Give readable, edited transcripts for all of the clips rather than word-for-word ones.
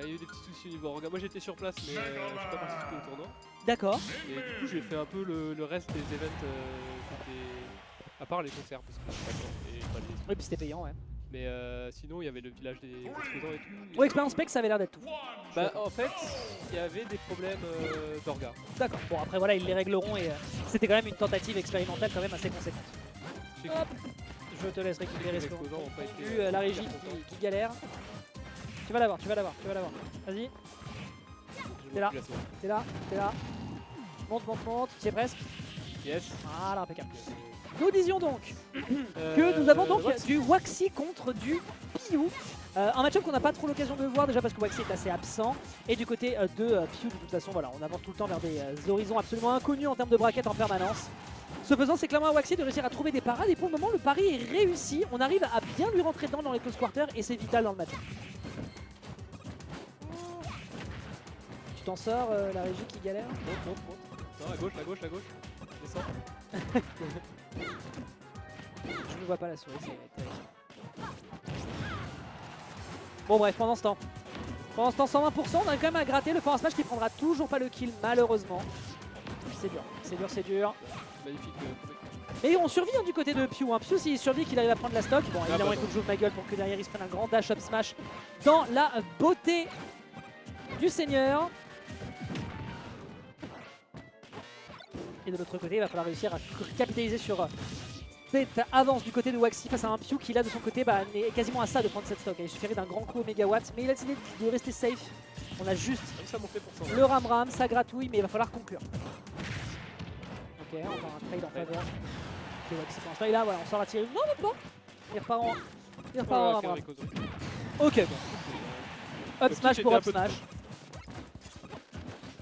Il y a eu des petits soucis au niveau orga. Moi j'étais sur place, mais je suis pas participé au tournoi. D'accord. Et du coup, j'ai fait un peu le reste des events qui étaient. À part les concerts, parce que c'est pas grand, et pas les... Oui, puis c'était payant, ouais. Mais sinon, il y avait le village des exposants et tout. Pour expérience spec, ça avait l'air d'être tout. Bah, en fait, il y avait des problèmes d'orga. D'accord. Bon, après voilà, ils les régleront et c'était quand même une tentative expérimentale quand même assez conséquente. Hop, je te laisse récupérer ce qu'on a vu. La régie qui galère. Tu vas l'avoir, tu vas l'avoir, tu vas l'avoir. Vas-y. T'es là, t'es là, t'es là. Monte, monte, monte. Tu y es presque. Yes. Voilà, impeccable. Nous disions donc que nous avons donc du Waxy contre du Piu. Un match-up qu'on n'a pas trop l'occasion de voir déjà parce que Waxy est assez absent. Et du côté de Piu, de toute façon, voilà, on avance tout le temps vers des horizons absolument inconnus en termes de braquettes en permanence. Ce faisant, c'est clairement à Waxy de réussir à trouver des parades. Et pour le moment, le pari est réussi. On arrive à bien lui rentrer dedans dans les close quarters et c'est vital dans le match. Tu t'en sors, la régie qui galère. Monte, monte, monte. Non, à gauche, à gauche, à gauche. Descends. Je ne vois pas la souris, c'est terrible. Bon bref, pendant ce temps 120%, on arrive quand même à gratter le forward smash qui prendra toujours pas le kill malheureusement. C'est dur, c'est dur, c'est dur. Magnifique. Mais on survit hein, du côté de Piu. Piu s'il survit qu'il arrive à prendre la stock. Bon évidemment bah, il faut que j'ouvre ma gueule pour que derrière il se prenne un grand dash up smash dans la beauté du seigneur. Et de l'autre côté il va falloir réussir à capitaliser sur cette avance du côté de Waxy face à un Piu qui là de son côté est quasiment à ça de prendre cette stock. Il suffirait d'un grand coup au mégawatt mais il a décidé de rester safe. On a juste le ram-ram, ça gratouille mais il va falloir conclure. Ok, encore un trade en faveur de Waxy pour l'instant. Et là voilà, on sort la tirer. Non même pas. Il repart en ram-ram. Ok bon. Up smash pour up smash.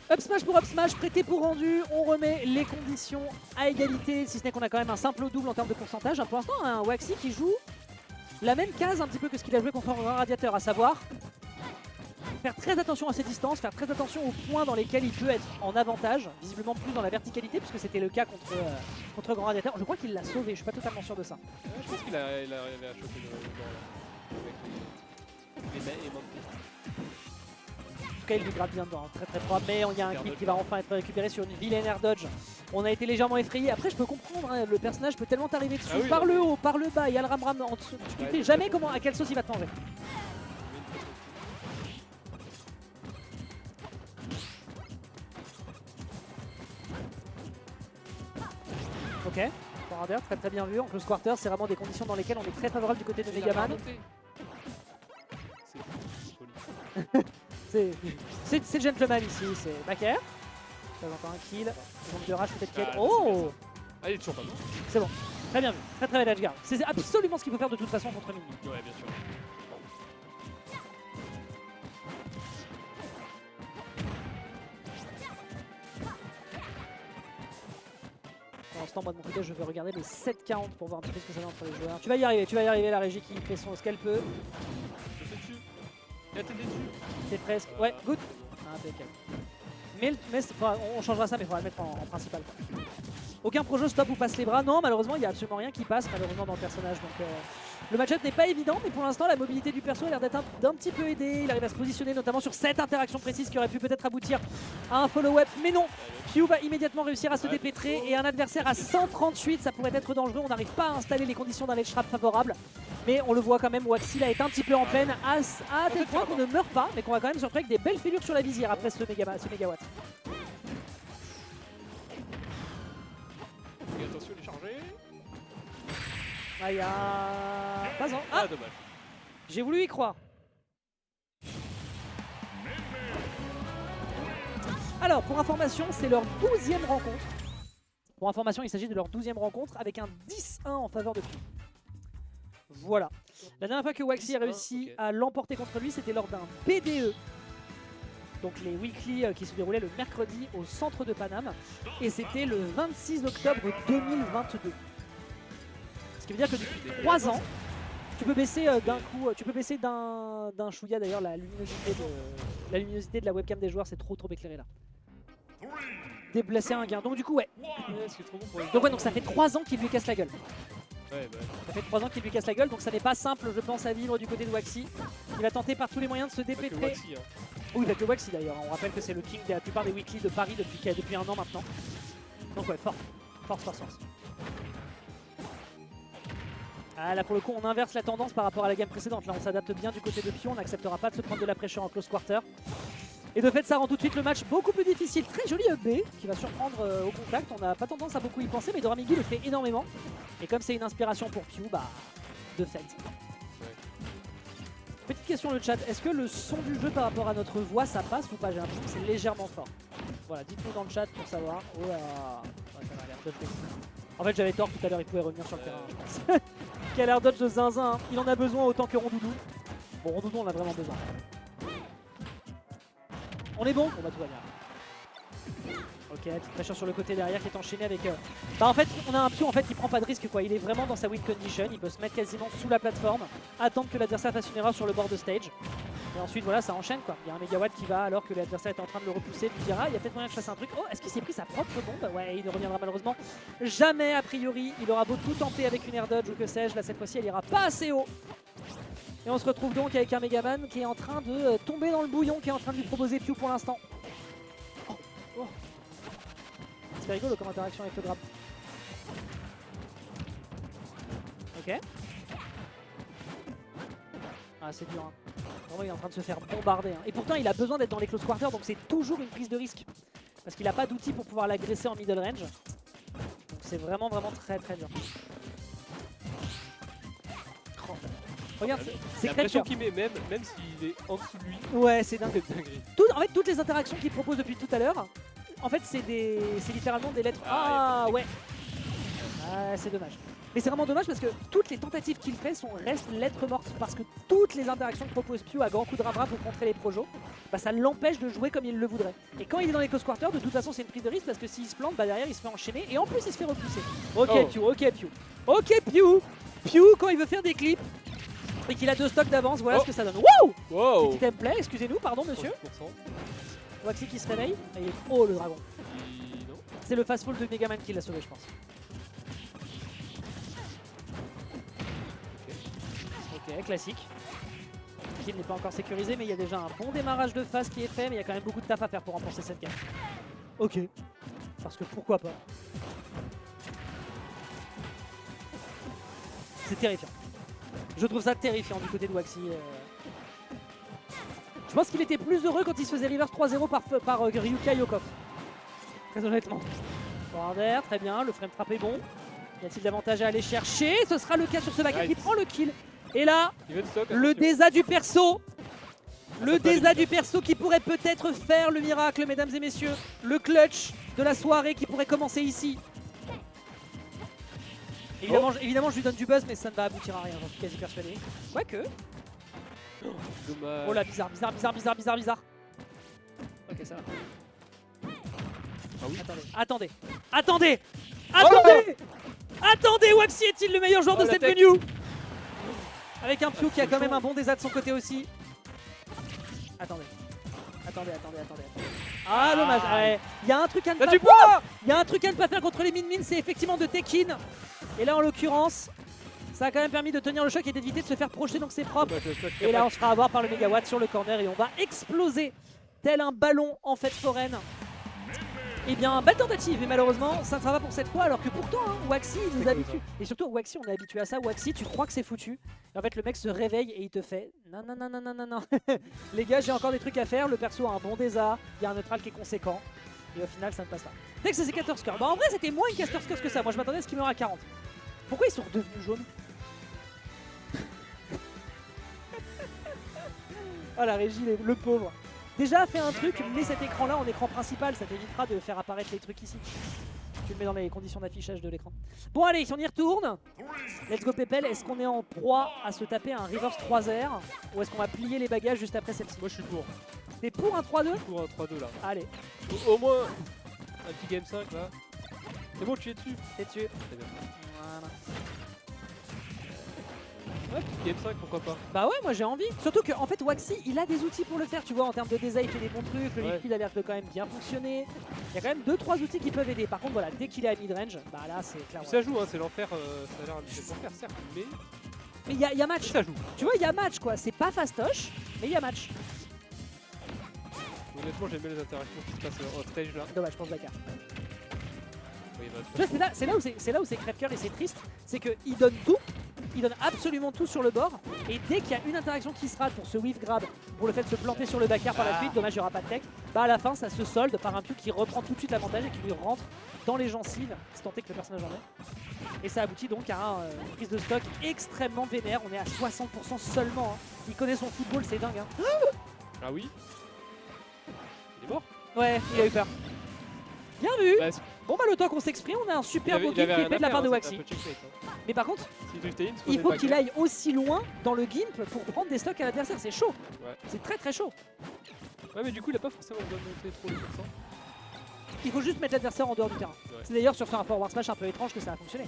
Up smash pour up smash, prêté pour rendu, on remet les conditions à égalité, si ce n'est qu'on a quand même un simple ou double en termes de pourcentage. Pour l'instant, un Waxy qui joue la même case un petit peu que ce qu'il a joué contre un Radiateur, à savoir faire très attention à ses distances, faire très attention aux points dans lesquels il peut être en avantage, visiblement plus dans la verticalité, puisque c'était le cas contre Grand Radiateur. Je crois qu'il l'a sauvé, je suis pas totalement sûr de ça. Je pense qu'il a arrivé à choper le bord là, avec les mains et manquer. En tout cas, il lui gratte bien dedans, très très propre, mais il y a un clip qui va enfin être récupéré sur une vilaine air dodge. On a été légèrement effrayé. Après, je peux comprendre, hein, le personnage peut tellement t'arriver dessus par le haut, par le bas, il y a le ram-ram en dessous. Tu ne sais jamais à quelle sauce il va te manger. Ok, forwarder, très très bien vu. En close quarter, c'est vraiment des conditions dans lesquelles on est très favorable du côté de Megaman. C'est le gentleman ici, c'est Backer. Ça encore un kill. Donc de rage peut-être qu'il y a... Oh, ah, il est toujours pas bon. C'est bon, très bien vu. Très très bel edge guard. C'est absolument ce qu'il faut faire de toute façon contre Mimi. Ouais, bien sûr. Pour l'instant, moi de mon côté, je vais regarder les 7-40 pour voir un petit peu ce que ça donne entre les joueurs. Tu vas y arriver, la régie qui fait ce qu'elle peut. Je suis dessus. Il a TD dessus. C'est presque. Ouais, good. Impeccable. Mais on changera ça, mais il faudra le mettre en principal. Aucun projo stop ou passe les bras. Non, malheureusement, il n'y a absolument rien qui passe malheureusement dans le personnage. Donc le match-up n'est pas évident, mais pour l'instant, la mobilité du perso a l'air d'être d'un petit peu aidée. Il arrive à se positionner notamment sur cette interaction précise qui aurait pu peut-être aboutir à un follow-up. Mais non, Piu va immédiatement réussir à se dépêtrer et un adversaire à 138, ça pourrait être dangereux. On n'arrive pas à installer les conditions d'un ledge trap favorable. Mais on le voit quand même, Waxy là est un petit peu en peine à tel point qu'on ne meurt pas, mais qu'on va quand même se retrouver avec des belles fêlures sur la visière après ce mégawatt. Attention, il est chargé. Aïe, pas en. Ah, dommage. J'ai voulu y croire. Alors, pour information, c'est leur 12e rencontre. Pour information, il s'agit de leur 12e rencontre avec un 10-1 en faveur de Piu. Voilà. La dernière fois que Waxy a réussi à l'emporter contre lui, c'était lors d'un BDE. Donc les weekly qui se déroulaient le mercredi au centre de Paname. Et c'était le 26 octobre 2022. Ce qui veut dire que depuis 3 ans, tu peux baisser d'un coup, tu peux baisser d'un chouïa d'ailleurs la luminosité de la webcam des joueurs, c'est trop éclairé là. Déplacer un gain. Donc du coup ouais. Donc ça fait 3 ans qu'il lui casse la gueule. Ouais, bah, Ça fait 3 ans qu'il lui casse la gueule, donc ça n'est pas simple, je pense, à vivre du côté de Waxy. Il va tenter par tous les moyens de se pas que dépêtrer. Waxy, hein. Oui, avec le Waxy d'ailleurs. On rappelle que c'est le king de la plupart des weekly de Paris depuis un an maintenant. Donc ouais, fort. Force. Ah, là pour le coup on inverse la tendance par rapport à la game précédente. Là on s'adapte bien du côté de Pio, on n'acceptera pas de se prendre de la pression en close quarter. Et de fait ça rend tout de suite le match beaucoup plus difficile. Très joli up B qui va surprendre au contact. On n'a pas tendance à beaucoup y penser, mais Doramigi le fait énormément. Et comme c'est une inspiration pour Pio, bah de fait. Petite question le chat, est-ce que le son du jeu par rapport à notre voix ça passe ou pas? J'ai l'impression que c'est légèrement fort. Voilà, dites-nous dans le chat pour savoir. Oh là, ouais, ça a l'air dodge. En fait j'avais tort tout à l'heure, il pouvait revenir sur le terrain je pense. Quel air dodge de zinzin, hein. Il en a besoin autant que Rondoudou. Bon Rondoudou on a vraiment besoin. On est bon? On va tout va bien. Ok, petite pression sur le côté derrière qui est enchaîné avec... Bah en fait on a un Pio en fait qui prend pas de risque quoi, il est vraiment dans sa win condition, il peut se mettre quasiment sous la plateforme, attendre que l'adversaire fasse une erreur sur le bord de stage. Et ensuite voilà ça enchaîne quoi, il y a un mégawatt qui va alors que l'adversaire est en train de le repousser, lui dira il y a peut-être moyen que je fasse un truc. Oh est-ce qu'il s'est pris sa propre bombe? Ouais il ne reviendra malheureusement jamais a priori, il aura beau tout tenter avec une air dodge ou que sais-je, là cette fois-ci elle ira pas assez haut. Et on se retrouve donc avec un Megaman qui est en train de tomber dans le bouillon, qui est en train de lui proposer Pio pour l'instant. Oh. C'est rigolo comme interaction avec le grab. Ok. Ah c'est dur hein. Vraiment il est en train de se faire bombarder hein. Et pourtant il a besoin d'être dans les close quarters donc c'est toujours une prise de risque. Parce qu'il n'a pas d'outils pour pouvoir l'agresser en middle range. Donc c'est vraiment très dur. Oh. Regarde, c'est l'impression qu'il met même s'il est en dessous de lui. Ouais c'est dingue. C'est dinguerie. En fait toutes les interactions qu'il propose depuis tout à l'heure, en fait c'est littéralement des lettres. Ah ouais. Ah c'est dommage. Mais c'est vraiment dommage parce que toutes les tentatives qu'il fait restent lettres mortes. Parce que toutes les interactions que propose Pio à grand coup de ravra pour contrer les projos, bah ça l'empêche de jouer comme il le voudrait. Et quand il est dans les close quarters, de toute façon c'est une prise de risque parce que s'il se plante, bah derrière il se fait enchaîner et en plus il se fait repousser. Ok Pio, ok Pio. Ok Pio. Pio quand il veut faire des clips et qu'il a 2 stocks d'avance, voilà ce que ça donne. Wow. Petit gameplay, excusez-nous, pardon monsieur. 30%. Waxy qui se réveille. Et il est trop le dragon. Non. C'est le fast fall de Megaman qui l'a sauvé je pense. Ok, classique. Kill n'est pas encore sécurisé mais il y a déjà un bon démarrage de phase qui est fait, mais il y a quand même beaucoup de taf à faire pour remporter cette game. Ok. Parce que pourquoi pas. C'est terrifiant. Je trouve ça terrifiant du côté de Waxy. Je pense qu'il était plus heureux quand il se faisait reverse 3-0 par Ryuka Yokov. Très honnêtement. Forwarder, très bien, le frame trap est bon. Y a-t-il davantage à aller chercher? Ce sera le cas sur ce back qui prend le kill. Et là, le désa du perso. Le désa du perso qui pourrait peut-être faire le miracle, mesdames et messieurs. Le clutch de la soirée qui pourrait commencer ici. Évidemment, je lui donne du buzz, mais ça ne va aboutir à rien, j'en suis quasi persuadé. Quoique. Dommage. Oh là, bizarre. Ok, ça va. Ah oui. Attendez. Attendez, Waxy est-il le meilleur joueur de cette venue? Avec un Pio qui a quand même un bon désa de son côté aussi. Attendez. Ah dommage, ouais. Il y a un truc à ne pas faire. Il y a un truc à ne pas faire contre les min-min, c'est effectivement de Tekin. Et là en l'occurrence, ça a quand même permis de tenir le choc et d'éviter de se faire projeter, donc c'est propre. Et là on se fera avoir par le mégawatt sur le corner et on va exploser tel un ballon en fête foraine. Et bien, belle tentative, mais malheureusement, ça ne sera pas pour cette fois, alors que pourtant, hein, Waxy il nous habitue. Et surtout, Waxy, on est habitué à ça. Waxy, tu crois que c'est foutu. Et en fait, le mec se réveille et il te fait non. Les gars, j'ai encore des trucs à faire. Le perso a un bon désa, il y a un neutral qui est conséquent. Et au final, ça ne passe pas. Dès que c'est caster score. Bah, en vrai, c'était moins une caster score que ça. Moi, je m'attendais à ce qu'il meure à 40. Pourquoi ils sont redevenus jaunes? Oh, la régie, le pauvre. Déjà fait un truc, mets cet écran là en écran principal, ça t'évitera de faire apparaître les trucs ici. Tu le mets dans les conditions d'affichage de l'écran. Bon allez, si on y retourne, let's go Pepel, est-ce qu'on est en proie à se taper un reverse 3R ou est-ce qu'on va plier les bagages juste après celle-ci? Moi je suis pour. T'es pour un 3-2? Pour un 3-2 là. Allez. Au moins un petit game 5 là. C'est bon, tu es dessus. T'es dessus. Très bien. Voilà. Ouais, petit game 5, pourquoi pas. Bah ouais, moi j'ai envie. Surtout qu'en fait, Waxy, il a des outils pour le faire, tu vois, en termes de design, il fait des bons trucs, le Ouais. liquide a l'air de quand même bien fonctionner. Il y a quand même 2-3 outils qui peuvent aider. Par contre, voilà, dès qu'il est à mid-range, bah là c'est clairement. Puis ça joue, hein, c'est l'enfer, ça a l'air d'être l'enfer, certes, mais Mais il y a match. ça joue. Tu vois, il y a match quoi. C'est pas fastoche, mais il y a match. Honnêtement, j'aime bien les interactions qui se passent off stage là. Dommage, je pense Dakar. Oui, bah, Tu vois, c'est là où c'est crève-cœur et c'est triste, c'est qu'il donne tout, il donne absolument tout sur le bord, et dès qu'il y a une interaction qui se rate pour ce whiff grab, pour le fait de se planter sur le backer par la suite, dommage il n'y aura pas de tech, bah à la fin ça se solde par un Pew qui reprend tout de suite l'avantage et qui lui rentre dans les gencives, si tant est que le personnage en est. Et ça aboutit donc à une prise de stock extrêmement vénère, on est à 60% seulement, hein. Il connaît son football, c'est dingue. Hein. Ah oui. Il est mort. Ouais, il a eu peur. Bien vu. Bah, Bon bah le temps qu'on s'exprime, on a un super beau il game avait qui est rien fait à de la faire, part de hein, Waxy. c'était un peu checkmate, hein. Mais par contre, Si tu t'es in, il faut qu'il aille aussi loin dans le gimp pour prendre des stocks à l'adversaire, c'est chaud. Ouais. C'est très très chaud. Ouais, mais du coup, il a pas forcément besoin de monter trop les pourcents. Il faut juste mettre l'adversaire en dehors du terrain. Ouais. C'est d'ailleurs sur un forward smash un peu étrange que ça a fonctionné.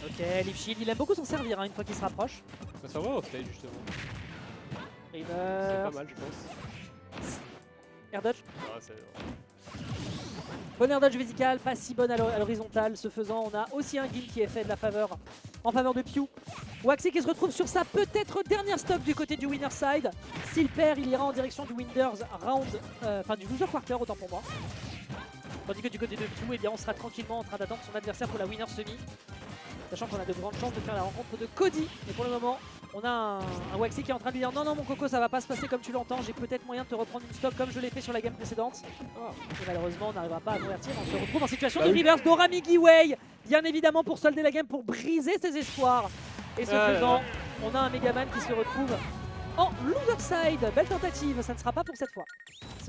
Ok, Leaf Shield, il aime beaucoup s'en servir hein, une fois qu'il se rapproche. Bah, ça va off stage justement. C'est River, pas mal, je pense. air dodge. Ah, c'est... Bon air dodge vertical, pas si bonne à l'horizontale. Ce faisant, on a aussi un guild qui est fait de la faveur en faveur de Pew. Waxy qui se retrouve sur sa peut-être dernière stock du côté du winner side. S'il perd, il ira en direction du winners round, enfin du loser quarter autant pour moi. Tandis que du côté de Pew, eh bien, on sera tranquillement en train d'attendre son adversaire pour la winner semi. Sachant qu'on a de grandes chances de faire la rencontre de Cody. Mais pour le moment, on a un Waxy qui est en train de lui dire non non mon coco ça va pas se passer comme tu l'entends, j'ai peut-être moyen de te reprendre une stock comme je l'ai fait sur la game précédente. Et malheureusement on n'arrivera pas à convertir, on se retrouve en situation de reverse d'Orami Way, bien évidemment pour solder la game, pour briser ses espoirs. Et ce faisant, on a un Megaman qui se retrouve en loser side. Belle tentative, ça ne sera pas pour cette fois.